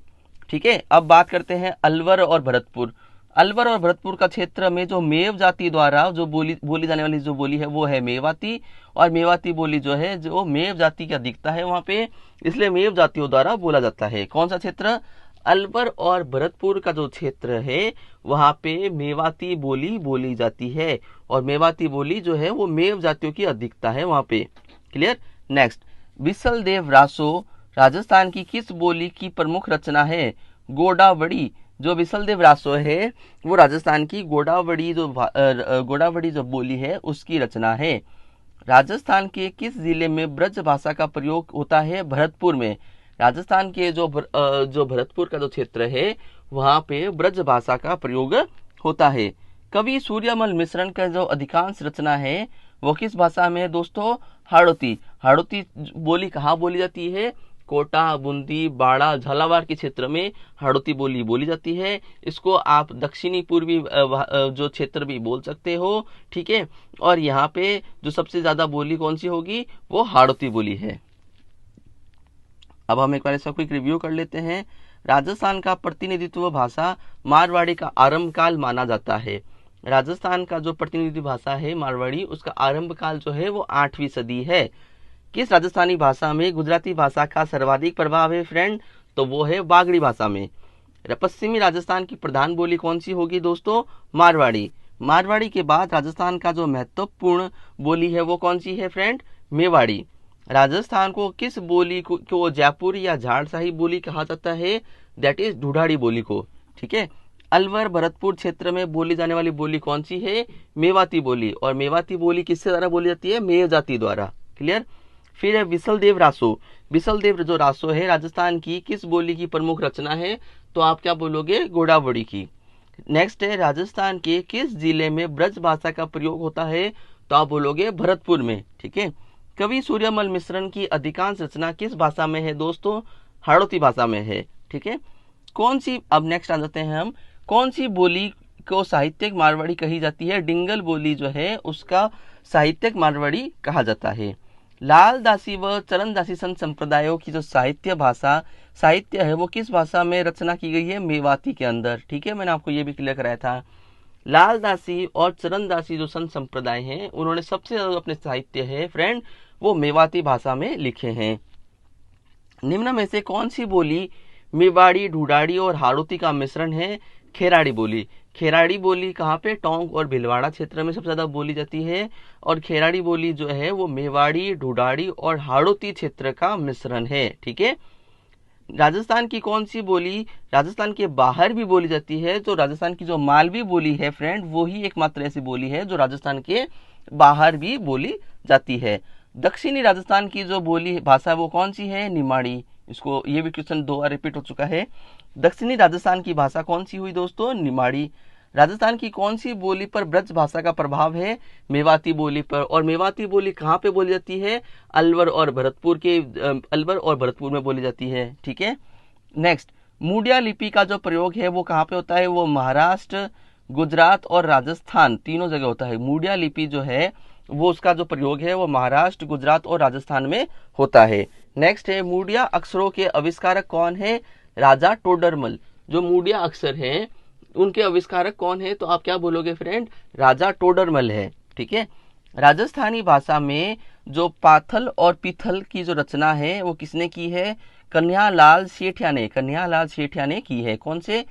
B: ठीक है, अब बात करते हैं अलवर और भरतपुर। अलवर और भरतपुर का क्षेत्र में जो मेव जाति द्वारा जो बोली जाने वाली जो बोली है वो है मेवाती। और मेवाती बोली जो है जो मेव जाति की अधिकता है वहां पे, इसलिए मेव जातियों द्वारा बोला जाता है। कौन सा क्षेत्र? अलवर और भरतपुर का जो क्षेत्र है वहां पे मेवाती बोली बोली जाती है। और मेवाती बोली जो है वो मेव जातियों की अधिकता है वहां पे। क्लियर। नेक्स्ट, बिसल-देव रासो राजस्थान की किस बोली की प्रमुख रचना है? गोडावड़ी। जो बिसल-देव रासो है वो राजस्थान की गोडावड़ी जो बोली है उसकी रचना है। राजस्थान के किस जिले में ब्रज भाषा का प्रयोग होता है? भरतपुर में। राजस्थान के जो भरतपुर का जो क्षेत्र है वहां पे ब्रज भाषा का प्रयोग होता है। कवि सूर्यमल मिश्रण का जो अधिकांश रचना है वो किस भाषा में है दोस्तों? हाड़ौती। हाड़ौती बोली कहाँ बोली जाती है? कोटा, बूंदी, बाड़ा, झालावाड़ के क्षेत्र में हाड़ौती बोली बोली जाती है। इसको आप दक्षिणी पूर्वी जो क्षेत्र भी बोल सकते हो। ठीक है, और यहाँ पे जो सबसे ज्यादा बोली कौन सी होगी? वो हाड़ौती बोली है। अब हम एक बार इसका क्विक रिव्यू कर लेते हैं। राजस्थान का प्रतिनिधित्व भाषा मारवाड़ी का आरंभ काल माना जाता है। राजस्थान का जो प्रतिनिधि भाषा है मारवाड़ी उसका आरंभ काल जो है वो 8वीं सदी है। किस राजस्थानी भाषा में गुजराती भाषा का सर्वाधिक प्रभाव है फ्रेंड? तो वो है बागड़ी भाषा में। पश्चिमी राजस्थान की प्रधान बोली कौन सी होगी दोस्तों? मारवाड़ी। मारवाड़ी के बाद राजस्थान का जो महत्वपूर्ण बोली है वो कौन सी है फ्रेंड? मेवाड़ी। राजस्थान को किस बोली को जयपुर या झाड़शाही बोली कहा जाता है? दैट इज ढूढ़ाड़ी बोली को। ठीक है, अलवर भरतपुर क्षेत्र में बोली जाने वाली बोली कौन सी है? मेवाती बोली। और मेवाती बोली किससे द्वारा बोली जाती है? मेव जाति द्वारा। क्लियर। फिर है बिसल-देव रासो। बिसल-देव जो रासो है राजस्थान की किस बोली की प्रमुख रचना है? तो आप क्या बोलोगे? गोडावड़ी की। नेक्स्ट है राजस्थान के किस जिले में ब्रज भाषा का प्रयोग होता है? तो आप बोलोगे भरतपुर में। ठीक है, कवि सूर्यमल मिश्रण की अधिकांश रचना किस भाषा में है दोस्तों? हाड़ौती भाषा में है। ठीक है, कौन सी, अब नेक्स्ट आ जाते हैं हम, कौन सी बोली को साहित्यिक मारवाड़ी कही जाती है? डिंगल बोली जो है उसका साहित्यिक मारवाड़ी कहा जाता है। लालदासी व चरणदासी संत संप्रदायों की जो साहित्य है वो किस भाषा में रचना की गई है? मेवाती के अंदर। ठीक है, मैंने आपको ये भी क्लियर कराया था। लालदासी और चरणदासी जो संत संप्रदाय हैं उन्होंने सबसे ज्यादा अपने साहित्य है फ्रेंड वो मेवाती भाषा में लिखे हैं। निम्न में से कौन सी बोली मेवाड़ी, ढूढ़ाड़ी और हाड़ौती का मिश्रण है? खेराड़ी बोली। खेराड़ी बोली कहाँ पे? टोंक और भीलवाड़ा क्षेत्र में सबसे ज्यादा बोली जाती है। और खेराड़ी बोली जो है वो मेवाड़ी, ढूढ़ाड़ी और हाड़ौती क्षेत्र का मिश्रण है। ठीक है, राजस्थान की कौन सी बोली राजस्थान के बाहर भी बोली जाती है? तो राजस्थान की जो मालवी बोली है फ्रेंड वो ही एकमात्र ऐसी बोली है जो राजस्थान के बाहर भी बोली जाती है। दक्षिणी राजस्थान की जो बोली भाषा वो कौन सी है? निमाड़ी। इसको ये भी क्वेश्चन 2 बार रिपीट हो चुका है। दक्षिणी राजस्थान की भाषा कौन सी हुई दोस्तों? निमाड़ी। राजस्थान की कौन सी बोली पर ब्रज भाषा का प्रभाव है? मेवाती बोली पर। और मेवाती बोली कहाँ पे बोली जाती है? अलवर और भरतपुर में बोली जाती है। ठीक है, नेक्स्ट, मूडिया लिपि का जो प्रयोग है वो कहाँ पे होता है? वो महाराष्ट्र, गुजरात और राजस्थान तीनों जगह होता है। मूडिया लिपि जो है वो उसका जो प्रयोग है वो महाराष्ट्र, गुजरात और राजस्थान में होता है। नेक्स्ट है मूडिया अक्षरों के आविष्कारक कौन है? राजा टोडरमल। जो मूडिया अक्षर है उनके आविष्कारक कौन है? तो आप क्या बोलोगे फ्रेंड? राजा टोडरमल है। ठीक है, राजस्थानी भाषा में जो पाथल और पीथल की जो रचना है वो किसने की है? कन्हैयालाल सेठिया ने की है। कौन से?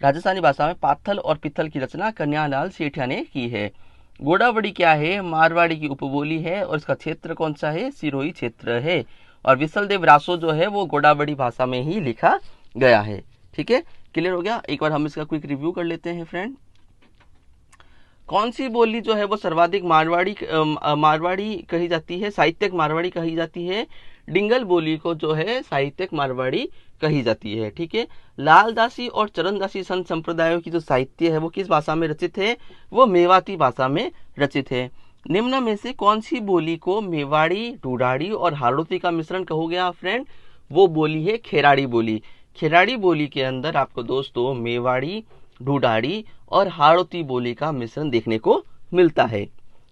B: राजस्थानी भाषा में पाथल और पिथल की रचना कन्हैयालाल सेठिया ने की है। गोडावड़ी क्या है? मारवाड़ी की उपबोली है और इसका क्षेत्र कौन सा है? सिरोही क्षेत्र है। और विसलदेव रासो जो है वो गोडावड़ी भाषा में ही लिखा गया है। ठीक है, क्लियर हो गया? एक बार हम इसका क्विक रिव्यू कर लेते हैं फ्रेंड। कौन सी बोली जो है वो सर्वाधिक मारवाड़ी कही जाती है? साहित्यिक मारवाड़ी कही जाती है। डिंगल बोली को जो है साहित्यिक मारवाड़ी कही जाती है। ठीक है, लालदासी और चरणदासी संत संप्रदायों की जो साहित्य है वो किस भाषा में रचित है? वो मेवाती भाषा में रचित है। निम्न में से कौन सी बोली को मेवाड़ी, ढूढ़ाड़ी और हाड़ौती का मिश्रण कहोगे आप फ्रेंड? वो बोली है खेराड़ी बोली। खेराड़ी बोली के अंदर आपको दोस्तों मेवाड़ी, ढूढ़ाड़ी और हाड़ौती बोली का मिश्रण देखने को मिलता है।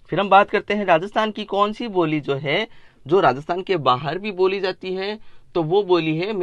B: फिर हम बात करते हैं राजस्थान की कौन सी बोली जो है जो राजस्थान के बाहर भी बोली जाती है, तो वो बोली है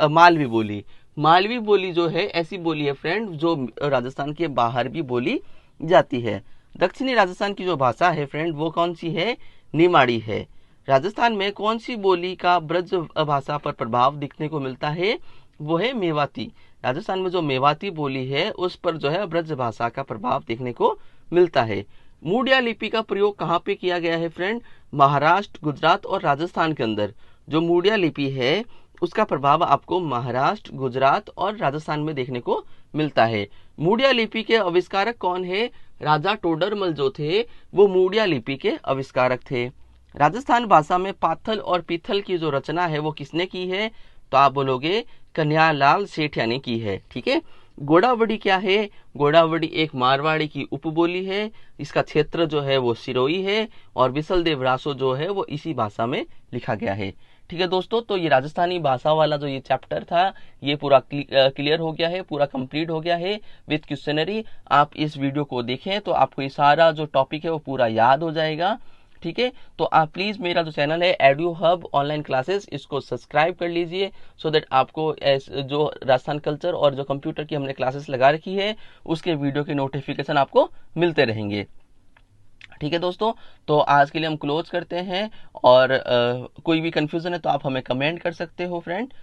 B: मालवी बोली। मालवी बोली जो है ऐसी बोली है फ्रेंड जो राजस्थान के बाहर भी बोली जाती है। दक्षिणी राजस्थान की जो भाषा है फ्रेंड वो कौन सी है? निमाड़ी है। राजस्थान में कौन सी बोली का ब्रज भाषा पर प्रभाव दिखने को मिलता है? वो है मेवाती। राजस्थान में जो मेवाती बोली है उस पर जो है ब्रज भाषा का प्रभाव देखने को मिलता है। मूडिया लिपि का प्रयोग कहाँ पे किया गया है फ्रेंड? महाराष्ट्र, गुजरात और राजस्थान के अंदर जो मूडिया लिपि है उसका प्रभाव आपको महाराष्ट्र, गुजरात और राजस्थान में देखने को मिलता है। मूडिया लिपि के आविष्कारक कौन है? राजा टोडरमल जो थे वो मूडिया लिपि के आविष्कारक थे। राजस्थान भाषा में पाथल और पीथल की जो रचना है वो किसने की है? तो आप बोलोगे कन्हैयालाल सेठिया ने की है। ठीक है, गोडावड़ी क्या है? गोडावड़ी एक मारवाड़ी की उपबोली है। इसका क्षेत्र जो है वो सिरोही है और विसलदेव रासो जो है वो इसी भाषा में लिखा गया है। ठीक है दोस्तों, तो ये राजस्थानी भाषा वाला जो ये चैप्टर था ये पूरा क्लियर हो गया है, पूरा कंप्लीट हो गया है विद क्वेश्चनरी। आप इस वीडियो को देखें तो आपको ये सारा जो टॉपिक है वो पूरा याद हो जाएगा। ठीक है, तो आप प्लीज मेरा जो चैनल है एडू हब ऑनलाइन क्लासेस इसको सब्सक्राइब कर लीजिए सो दैट आपको जो राजस्थान कल्चर और जो कंप्यूटर की हमने क्लासेस लगा रखी है उसके वीडियो के नोटिफिकेशन आपको मिलते रहेंगे। ठीक है दोस्तों, तो आज के लिए हम क्लोज करते हैं और कोई भी कंफ्यूजन है तो आप हमें कमेंट कर सकते हो फ्रेंड।